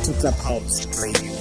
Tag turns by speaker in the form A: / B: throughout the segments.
A: Soweto Clubhouse Radio.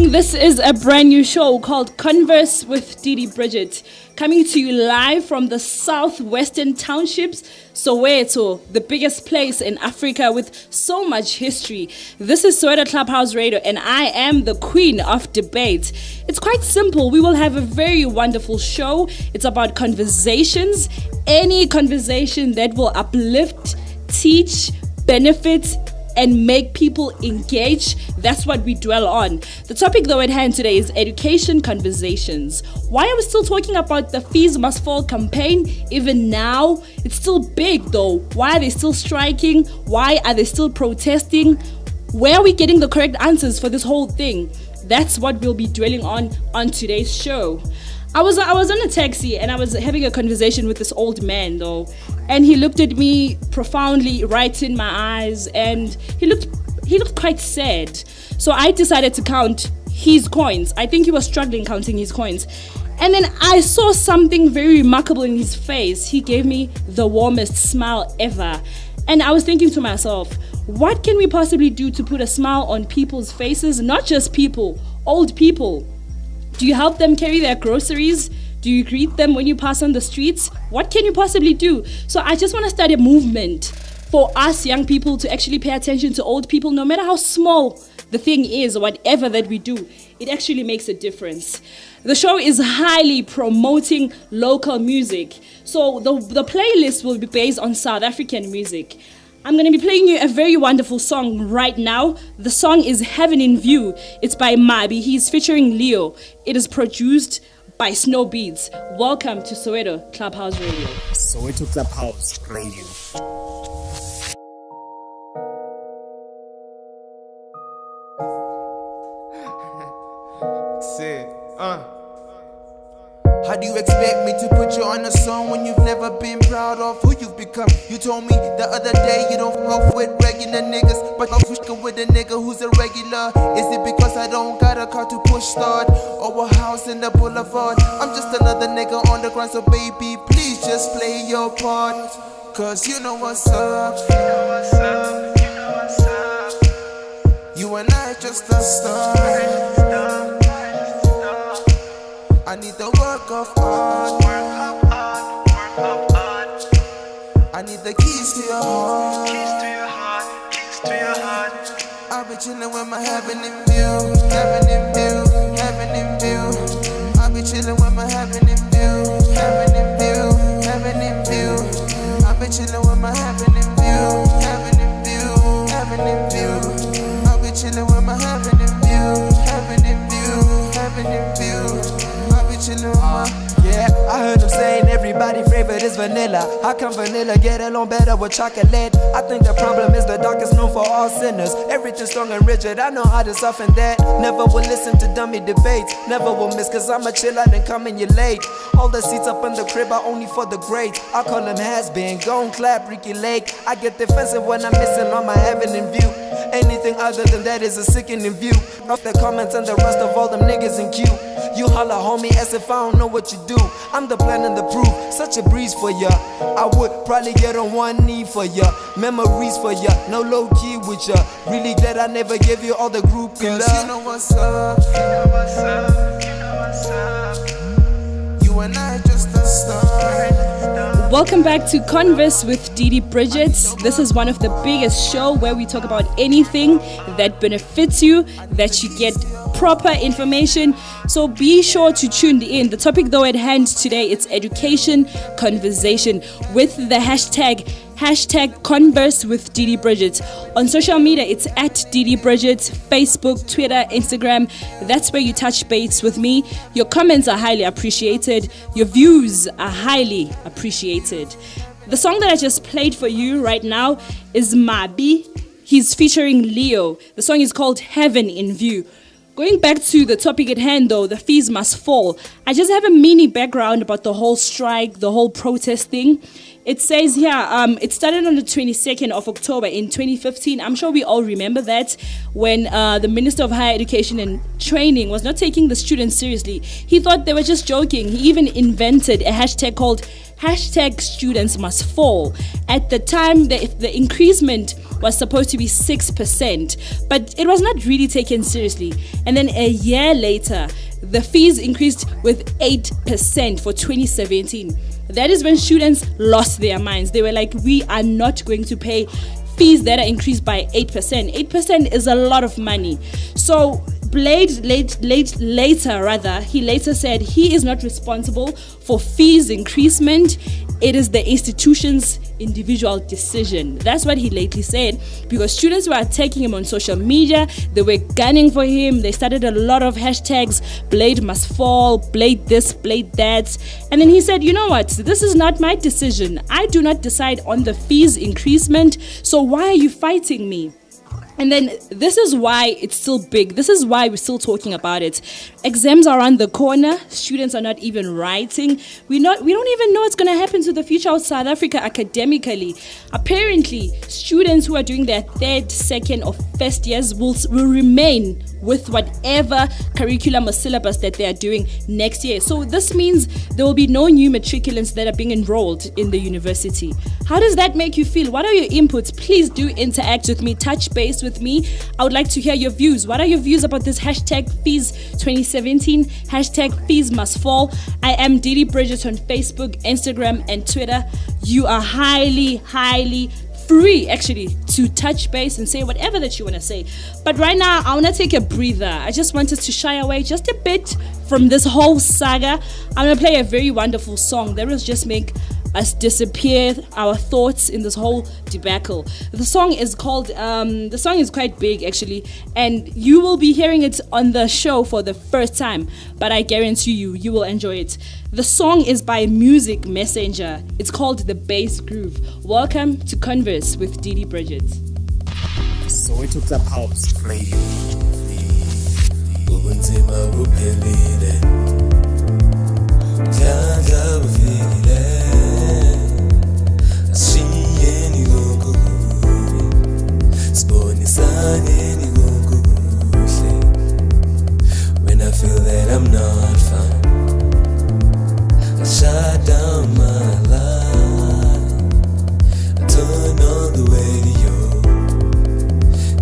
B: This is a brand new show called Converse with Bridget, coming to you live from the southwestern townships, Soweto, the biggest place in Africa with so much history. This is Soweto Clubhouse Radio, and I am the queen of debate. It's quite simple. We will have a very wonderful show. It's about conversations, any conversation that will uplift, teach, benefit, and make people engage. That's what we dwell on. The topic though at hand today is education conversations. Why are we still talking about the Fees Must Fall campaign even now? It's still big though. Why are they still striking? Why are they still protesting? Where are we getting the correct answers for this whole thing? That's what we'll be dwelling on today's show. I was on a taxi and I was having a conversation with this old man though, and he looked at me profoundly right in my eyes, and he looked quite sad. So I decided to count his coins. I think he was struggling counting his coins. And then I saw something very remarkable in his face. He gave me the warmest smile ever. And I was thinking to myself, what can we possibly do to put a smile on people's faces? Not just people, old people. Do you help them carry their groceries? Do you greet them when you pass on the streets? What can you possibly do? So I just want to start a movement for us young people to actually pay attention to old people, no matter how small the thing is or whatever that we do. It actually makes a difference. The show is highly promoting local music. So the playlist will be based on South African music. I'm going to be playing you a very wonderful song right now. The song is Heaven in View. It's by Mabi. He's featuring Leo. It is produced by Snow Beats. Welcome to Soweto Clubhouse Radio.
A: Soweto Clubhouse Radio.
C: How do you expect me to put you on a song when you've never been proud of who you've become? You told me the other day you don't fuck with regular niggas, but I'm fucking with a nigga who's a regular. Is it because I don't got a car to push start or a house in the boulevard? I'm just another nigga on the grind, so baby, please just play your part. Cause you know what's up. You and I just a start. I need the work of art. I need the keys to your heart. I'll be chillin' with my heaven in view. Heaven in view, heaven in view. I'll be chillin' with my heaven in view. Heaven in view, heaven in view. I'll be chillin' with my heaven in view. Heaven in view, heaven in view. I'll be chillin' with my heaven in view. Heaven in view, heaven in view.
D: Yeah, I heard them saying everybody favorite is vanilla. How come vanilla get along better with chocolate? I think the problem is the dark is known for all sinners. Everything strong and rigid, I know how to soften that. Never will listen to dummy debates. Never will miss, cause I'm a chill out and coming you late. All the seats up in the crib are only for the greats. I call them has-been, gon' clap, Ricky Lake. I get defensive when I'm missing on my heaven in view. Anything other than that is a sickening view. Off the comments and the rest of all them niggas in queue. You holla homie as if I don't know what you do. I'm the plan and the proof, such a breeze for ya. I would probably get on one knee for ya. Memories for ya, no low key with ya. Really glad I never gave you all the group love.
C: You know what's up. You and I just a start.
B: Welcome back to Converse with Bridget. This is one of the biggest shows where we talk about anything that benefits you, that you get proper information. So be sure to tune in. The topic though at hand today, it's education conversation with the hashtag Converse with Bridget. On social media, it's at Bridget, Facebook, Twitter, Instagram. That's where you touch base with me. Your comments are highly appreciated. Your views are highly appreciated. The song that I just played for you right now is Mabi. He's featuring Leo. The song is called Heaven in View. Going back to the topic at hand though, the fees must fall. I just have a mini background about the whole strike, the whole protest thing. It says here, it started on the 22nd of October in 2015. I'm sure we all remember that when the Minister of Higher Education and Training was not taking the students seriously. He thought they were just joking. He even invented a hashtag called #StudentsMustFall. At the time, the increasement was supposed to be 6%, but it was not really taken seriously. And then a year later, the fees increased with 8% for 2017. That is when students lost their minds. They were like, we are not going to pay fees that are increased by 8%. 8% is a lot of money. So Blade later said he is not responsible for fees increasement. It is the institution's individual decision. That's what he lately said, because students were attacking him on social media. They were gunning for him. They started a lot of hashtags, Blade must fall, Blade this, Blade that. And then he said, you know what? This is not my decision. I do not decide on the fees increasement. So why are you fighting me? And then this is why it's still big. This is why we're still talking about it. Exams are around the corner. Students are not even writing. We don't even know what's going to happen to the future of South Africa academically. Apparently, students who are doing their third, second, or first years will remain with whatever curriculum or syllabus that they are doing next year. So this means there will be no new matriculants that are being enrolled in the university. How does that make you feel? What are your inputs? Please do interact with me, touch base with me. I would like to hear your views. What are your views about this hashtag fees 2017, hashtag fees must fall? I am Didi Bridget on Facebook, Instagram, and Twitter. You are highly free actually to touch base and say whatever that you want to say. But right now I want to take a breather. I just wanted to shy away just a bit from this whole saga. I'm going to play a very wonderful song that will just make us disappear our thoughts in this whole debacle. The song is called the song is quite big actually, and you will be hearing it on the show for the first time, but I guarantee you will enjoy it. The song is by Music Messenger. It's called The Bass Groove. Welcome to Converse with Didi Bridget.
A: Soweto Clubhouse Radio.
E: Ubunzima buphelile, mhlandla bufikile, asishiyeni konke, sibonisane konke. When I feel that I'm not fine, I shut down my life, I turn on the radio,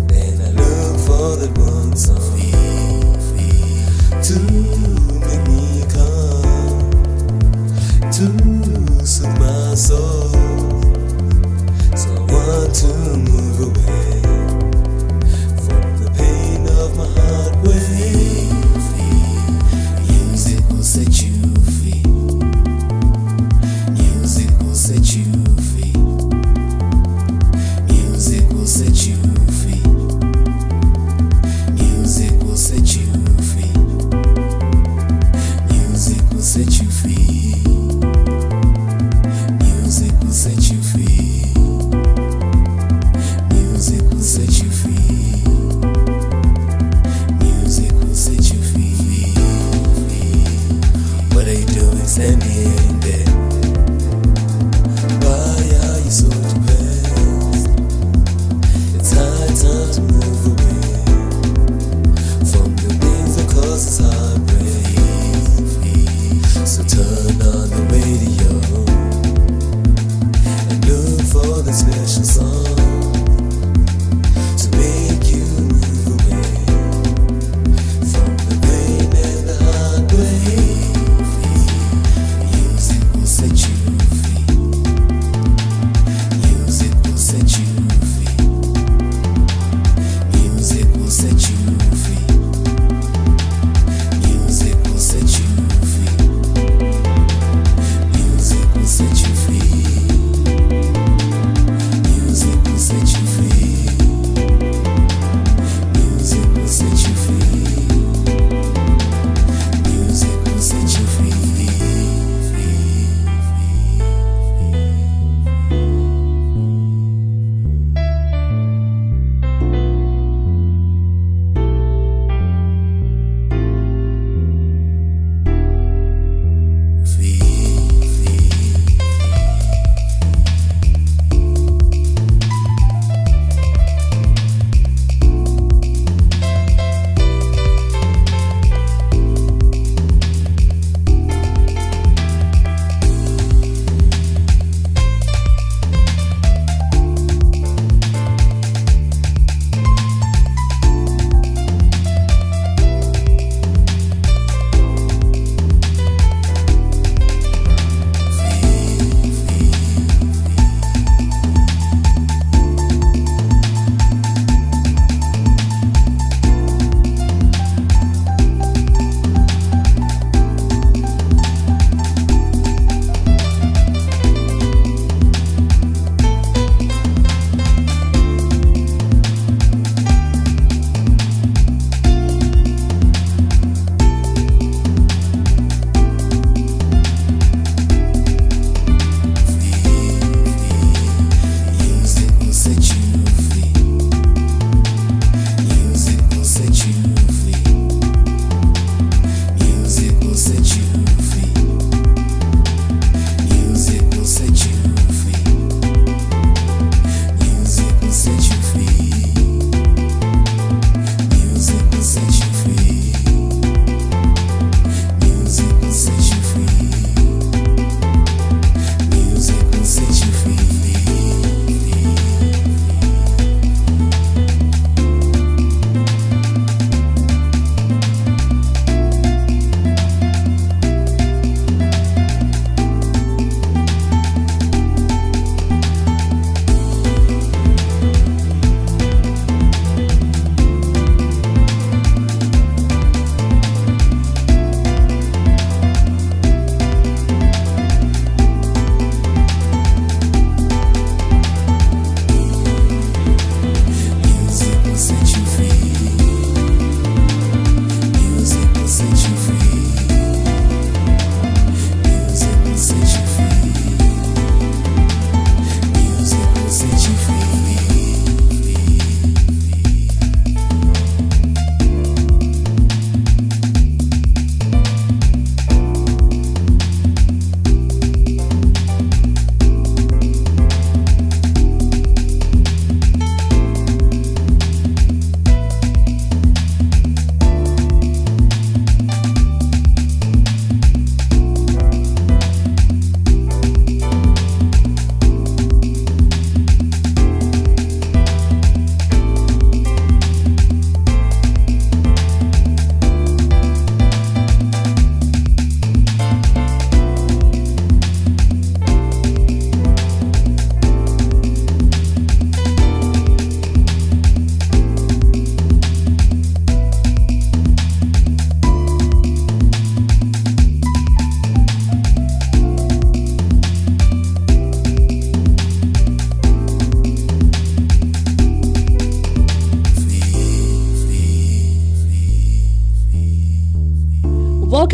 E: then I look for that one song to make me calm, to soothe my soul. So I want to move away from the pain of my heart. Music will set you free. Music will set you free. Music will set you free. Music will set you free. Music will set you free. Music will set you free. Music will set you free. Music will set you free. What are you doing standing there? Why are you so depressed? It's high time to move away from the things that cause us heartbreak. So turn on the radio and look for the special song to make you move away from the pain and the heartbreak. Music will set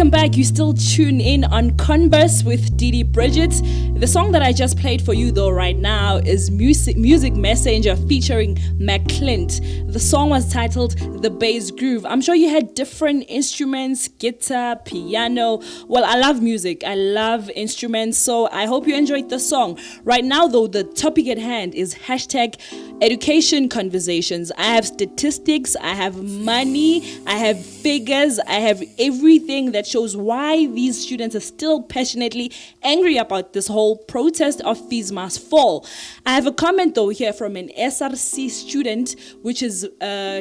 B: Welcome back. You still tune in on Converse with Bridget. The song that I just played for you though right now is Music Messenger featuring McClint. The song was titled The Bass Groove. I'm sure you had different instruments, guitar, piano. Well, I love music. I love instruments. So I hope you enjoyed the song. Right now though, the topic at hand is hashtag education conversations. I have statistics, I have money, I have figures, I have everything that shows why these students are still passionately angry about this whole protest of fees must fall. I have a comment though here from an SRC student, which is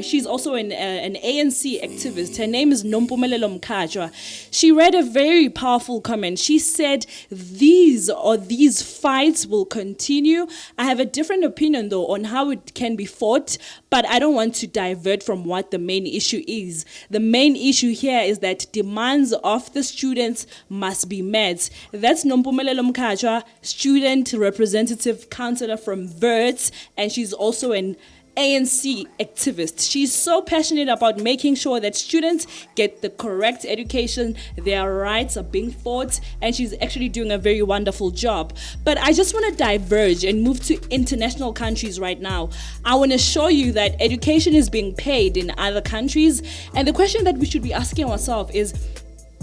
B: she's also an ANC activist. Her name is Nompumelelo Mkajwa. She read a very powerful comment. She said these fights will continue. I have a different opinion though on how it can be fought, but I don't want to divert from what the main issue is. The main issue here is that demands of the students must be met. That's Nompumelelo Mkajwa, student representative councillor from Verts, and she's also an ANC activist. She's so passionate about making sure that students get the correct education, their rights are being fought, and she's actually doing a very wonderful job. But I just want to diverge and move to international countries right now. I want to show you that education is being paid in other countries, and the question that we should be asking ourselves is,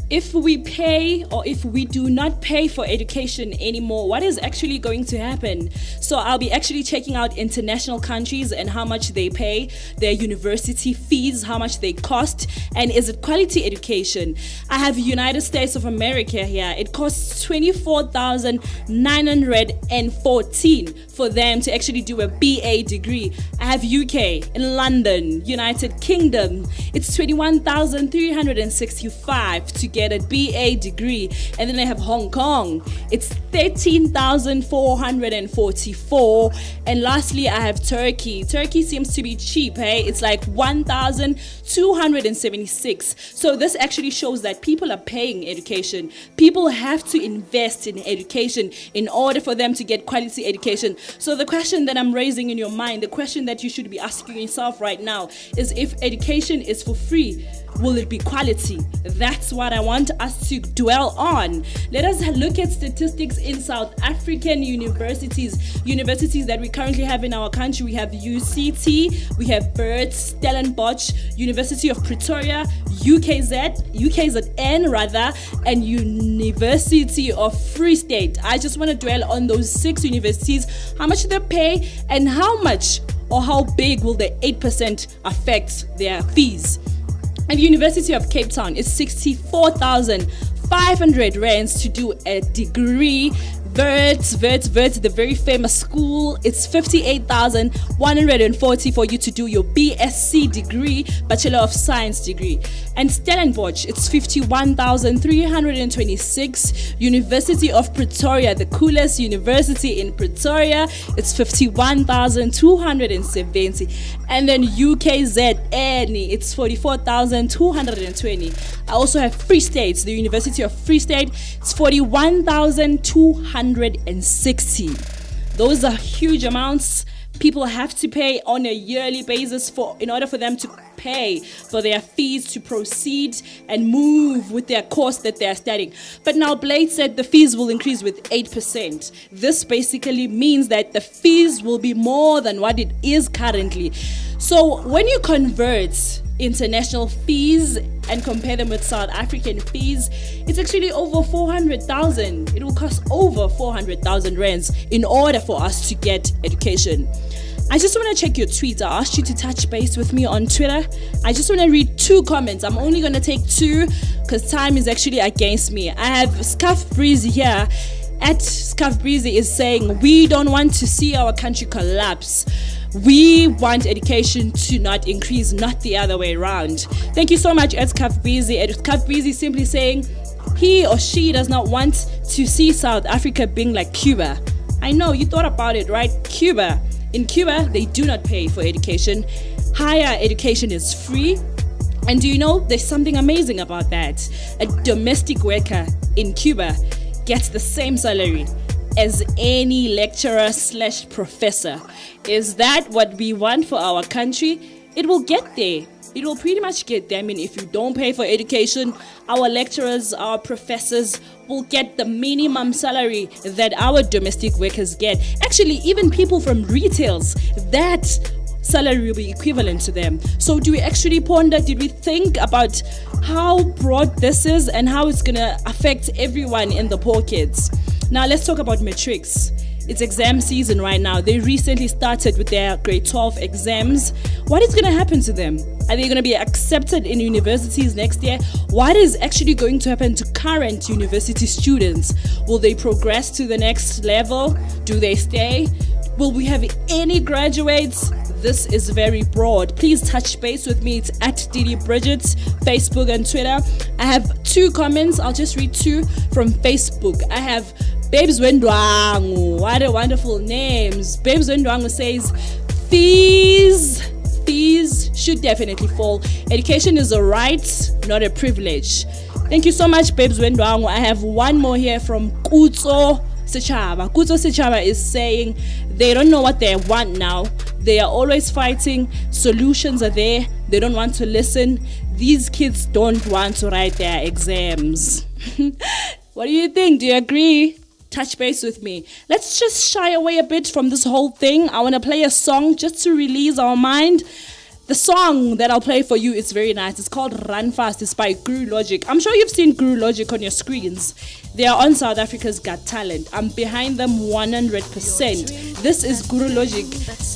B: if we pay or if we do not pay for education anymore, what is actually going to happen? So I'll be actually checking out international countries and how much they pay, their university fees, how much they cost, and is it quality education? I have United States of America here. It costs $24,914 for them to actually do a BA degree. I have UK in London, United Kingdom. It's $21,365 to get a BA degree. And then I have Hong Kong. It's $13,444. And lastly, I have Turkey. Turkey seems to be cheap, hey? It's like $1,276. So this actually shows that people are paying education. People have to invest in education in order for them to get quality education. So the question that I'm raising in your mind, the question that you should be asking yourself right now is, if education is for free, will it be quality? That's what I want us to dwell on. Let us look at statistics in South African universities that we currently have in our country. We have UCT, we have Bert, Stellenbosch, University of Pretoria, UKZN rather, and University of Free State. I just want to dwell on those 6 universities, how much they pay, and how much or how big will the 8% affect their fees. At University of Cape Town, it's 64,500 rands to do a degree. Verts, the very famous school, it's 58,140 for you to do your BSc degree, Bachelor of Science degree. And Stellenbosch, it's 51,326. University of Pretoria, the coolest university in Pretoria, it's 51,270. And then UKZN, it's 44,220. I also have Free State, the University of Free State, it's 41,260. Those are huge amounts. People have to pay on a yearly basis in order for them to pay for their fees to proceed and move with their course that they are studying. But now Blade said the fees will increase with 8%. This basically means that the fees will be more than what it is currently. So when you convert international fees and compare them with South African fees, it's actually over 400,000. It will cost over 400,000 rands in order for us to get education. I just want to check your tweets. I asked you to touch base with me on Twitter. I just want to read 2 comments. I'm only going to take 2 because time is actually against me. I have Scuff Breezy here. At Scuff Breezy is saying, we don't want to see our country collapse. We want education to not increase, not the other way around. Thank you so much, Ed Scuff Breezy. Ed Scuff Breezy simply saying he or she does not want to see South Africa being like Cuba. I know, you thought about it, right? Cuba. In Cuba, they do not pay for education. Higher education is free. And do you know, there's something amazing about that. A domestic worker in Cuba gets the same salary as any lecturer/professor. Is that what we want for our country? it will get there. It will pretty much get there. I mean, if you don't pay for education, our lecturers, our professors will get the minimum salary that our domestic workers get. Actually, even people from retails, that salary will be equivalent to them. So do we actually ponder, did we think about how broad this is and how it's going to affect everyone in the poor kids? Now let's talk about matrics. It's exam season right now. They recently started with their grade 12 exams. What is going to happen to them? Are they going to be accepted in universities next year? What is actually going to happen to current university students? Will they progress to the next level? Do they stay? Will we have any graduates? This is very broad. Please touch base with me. It's at Didi Bridget, Facebook and Twitter. I have 2 comments. I'll just read 2 from Facebook. I have Babes Wendwangu. What a wonderful names. Babes Wendwangu says, fees should definitely fall. Education is a right, not a privilege. Thank you so much, Babes Wendwangu. I have one more here from Kutso Sechaba. Kutso Sechaba is saying they don't know what they want now. They are always fighting. Solutions are there. They don't want to listen. These kids don't want to write their exams. What do you think? Do you agree? Touch base with me. Let's just shy away a bit from this whole thing. I want to play a song just to release our mind. The song that I'll play for you is very nice. It's called Run Fast. It's by Guru Logic. I'm sure you've seen Guru Logic on your screens. They are on South Africa's Got Talent. I'm behind them 100%. This is Guru Logic.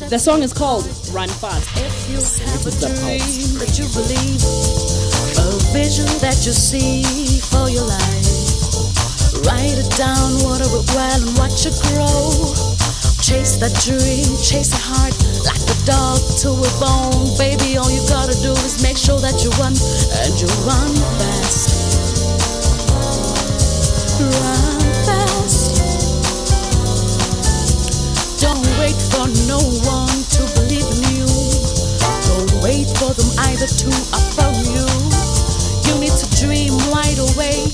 B: The song is called Run Fast.
F: If you have a dream that you believe, a vision that you see for your life, write it down, water it well, and watch it grow. Chase that dream, chase it hard, like a dog to a bone. Baby, all you gotta do is make sure that you run, and you run fast. Run fast. Don't wait for no one to believe in you. Don't wait for them either to affirm you. You need to dream wide awake,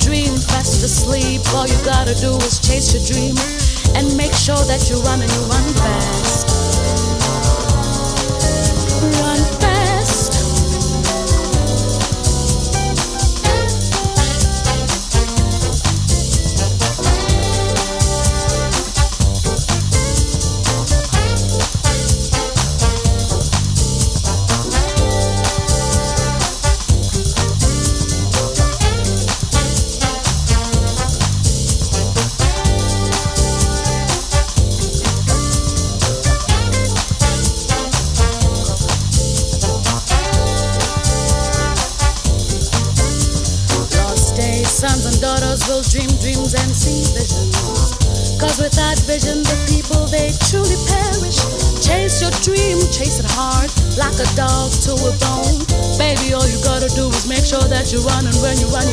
F: dream fast asleep. All you gotta do is chase your dream and make sure that you run and you run fast. Run fast. Sons and daughters will dream dreams and see visions. Cause without vision, the people, they truly perish. Chase your dream, chase it hard, like a dog to a bone. Baby, all you gotta do is make sure that you run, and when you run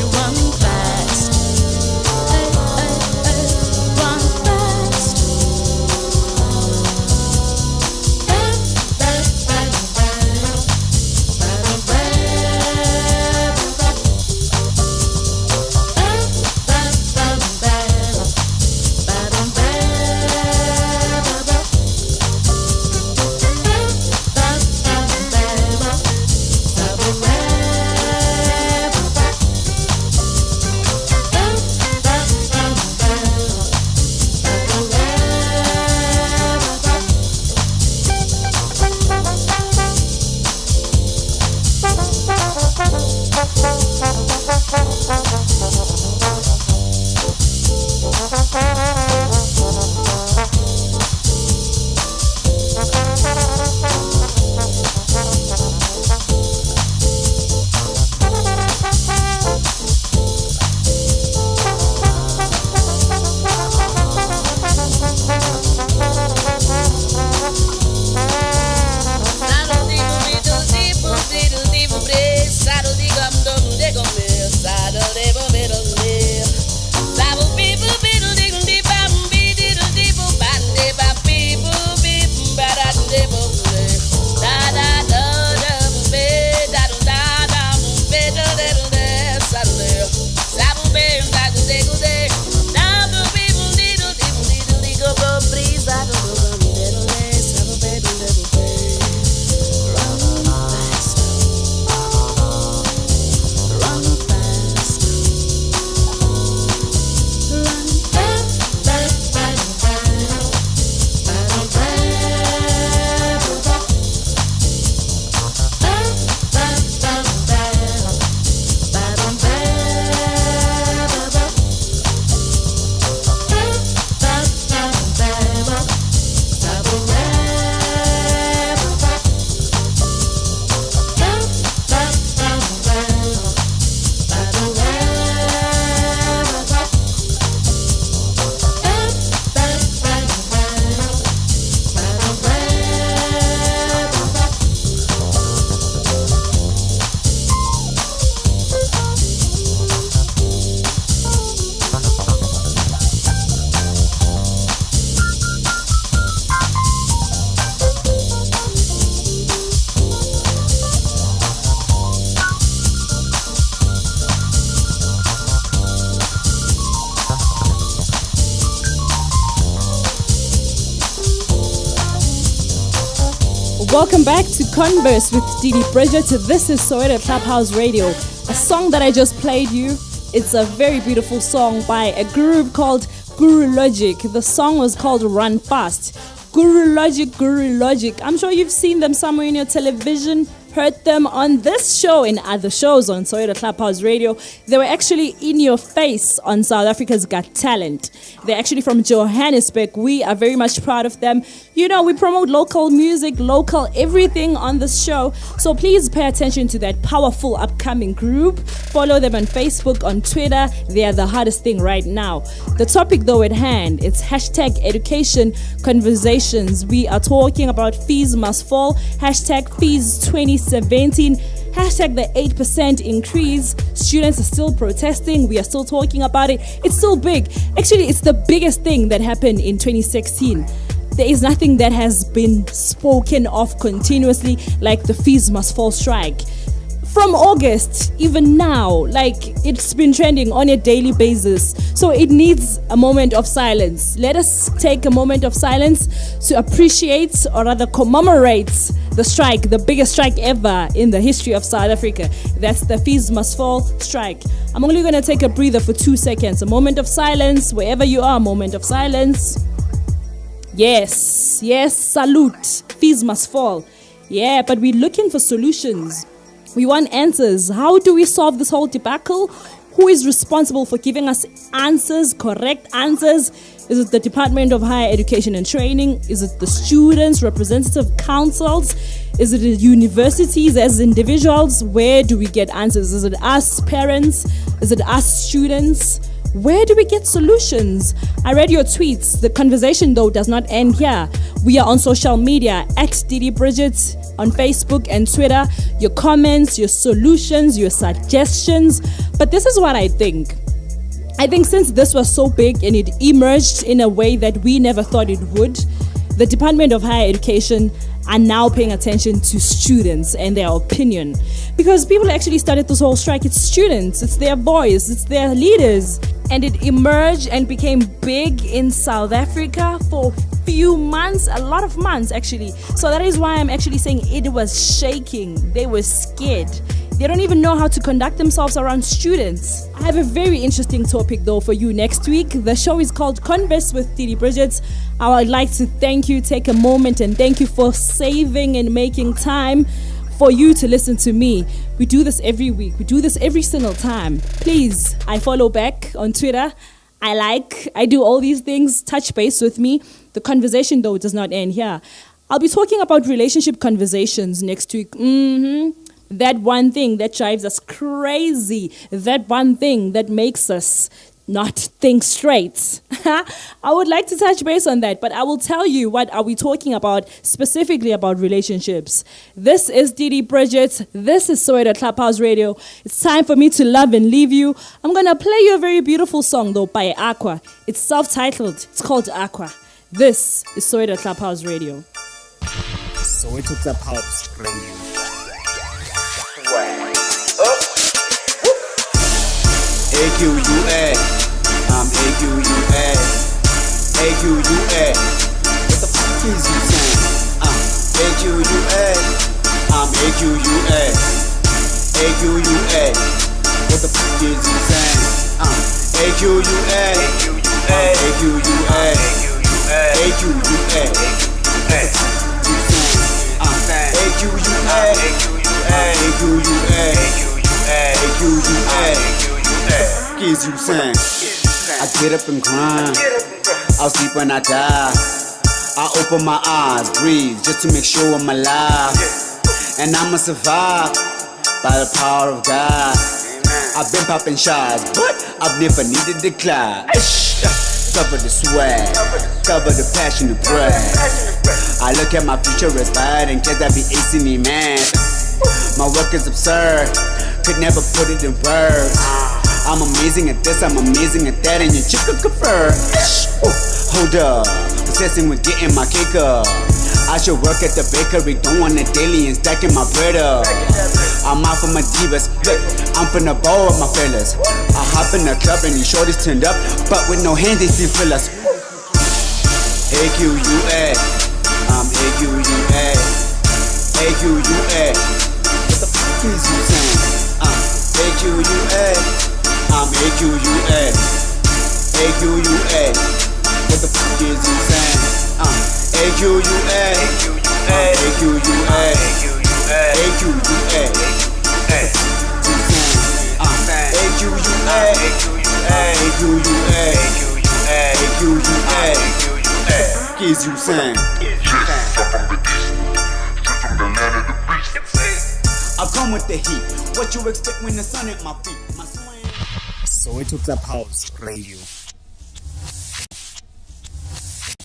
F: fast. Hey, hey, hey, run fast.
B: Welcome back to Converse with Didi Bridget. This is Soweto Clubhouse Radio. A song that I just played you, it's a very beautiful song by a group called Guru Logic. The song was called Run Fast. Guru Logic. I'm sure you've seen them somewhere in your television, heard them on this show and other shows on Soweto Clubhouse Radio. They were actually in your face on South Africa's Got Talent. They're actually from Johannesburg. We are very much proud of them. You know, we promote local music, local everything on this show. So please pay attention to that powerful upcoming group. Follow them on Facebook, on Twitter. They are the hottest thing right now. The topic though at hand, it's hashtag education conversations. We are talking about fees must fall, hashtag fees 2017, hashtag the 8% increase. Students are still protesting. We are still talking about it. It's still big. Actually, it's the biggest thing that happened in 2016. There is nothing that has been spoken of continuously like the fees must fall strike. From August, even now, like it's been trending on a daily basis. So it needs a moment of silence. Let us take a moment of silence to appreciate or rather commemorate the strike, the biggest strike ever in the history of South Africa. That's the fees must fall strike. I'm only going to take a breather for 2 seconds. A moment of silence, wherever you are, a moment of silence. Yes, salute. Fees must fall. Yeah, but we're looking for solutions. We want answers. How do we solve this whole debacle? Who is responsible for giving us answers, correct answers? Is it the Department of Higher Education and Training? Is it the students, representative councils? Is it the universities as individuals? Where do we get answers? Is it us parents? Is it us students? Where do we get solutions? I read your tweets. The conversation, though, does not end here. We are on social media at Didi Bridget on Facebook and Twitter. Your comments, your solutions, your suggestions. But this is what I think. I think since this was so big and it emerged in a way that we never thought it would, the Department of Higher Education are now paying attention to students and their opinion. Because people actually started this whole strike. It's students, it's their voice, it's their leaders. And it emerged and became big in South Africa for a few months, a lot of months actually. So that is why I'm actually saying it was shaking. They were scared. They don't even know how to conduct themselves around students. I have a very interesting topic though for you next week. The show is called Converse with Didi Bridget. I would like to thank you, take a moment and thank you for saving and making time for you to listen to me. We do this every week. We do this every single time. Please, I follow back on Twitter. I do all these things. Touch base with me. The conversation though does not end here. I'll be talking about relationship conversations next week. That one thing that drives us crazy. That one thing that makes us not think straight. I would like to touch base on that, but I will tell you what are we talking about specifically about relationships. This is Didi Bridget. This is Soweto Clubhouse Radio. It's time for me to love and leave you. I'm going to play you a very beautiful song though by Aqua. It's self-titled. It's called Aqua. This is Soweto Clubhouse Radio.
A: Soweto Clubhouse Radio.
G: AQUA, I'm AQUA, AQUA. What the fuck is you saying? AQUA, I'm AQUA, AQUA. What the fuck is you saying? AQUA, AQUA, AQUA. AQUA, AQUA. Is you saying? I get up and grind. I'll sleep when I die. I open my eyes, breathe, just to make sure I'm alive. And I'ma survive by the power of God. I've been popping shots, but I've never needed to climb. Cover the swag, cover the passion of brag. I look at my future as bad in case I be acing me, man. My work is absurd, could never put it in words. I'm amazing at this, I'm amazing at that, and your chick could confer. Hold up, obsessing with getting my cake up. I should work at the bakery, don't want a daily and stacking my bread up. I'm out for my divas, look, I'm finna ball with my fellas. I hop in the club and these shorties turned up, but with no hands they still fill us. AQUA, I'm AQUA, A-Q-U-A. What the fuck is you saying? A-Q-U-A. I'm A-Q-U-A. A-Q-U-A. What the fuck is you saying? A-Q-U-A. A-Q-U-A. A-Q-U-A. A-Q-U-A. A-Q-U-A. A-Q-U-A. What is you saying? I come with the heat. What you expect when the sun hit my feet? My swing.
A: Soweto Clubhouse Radio.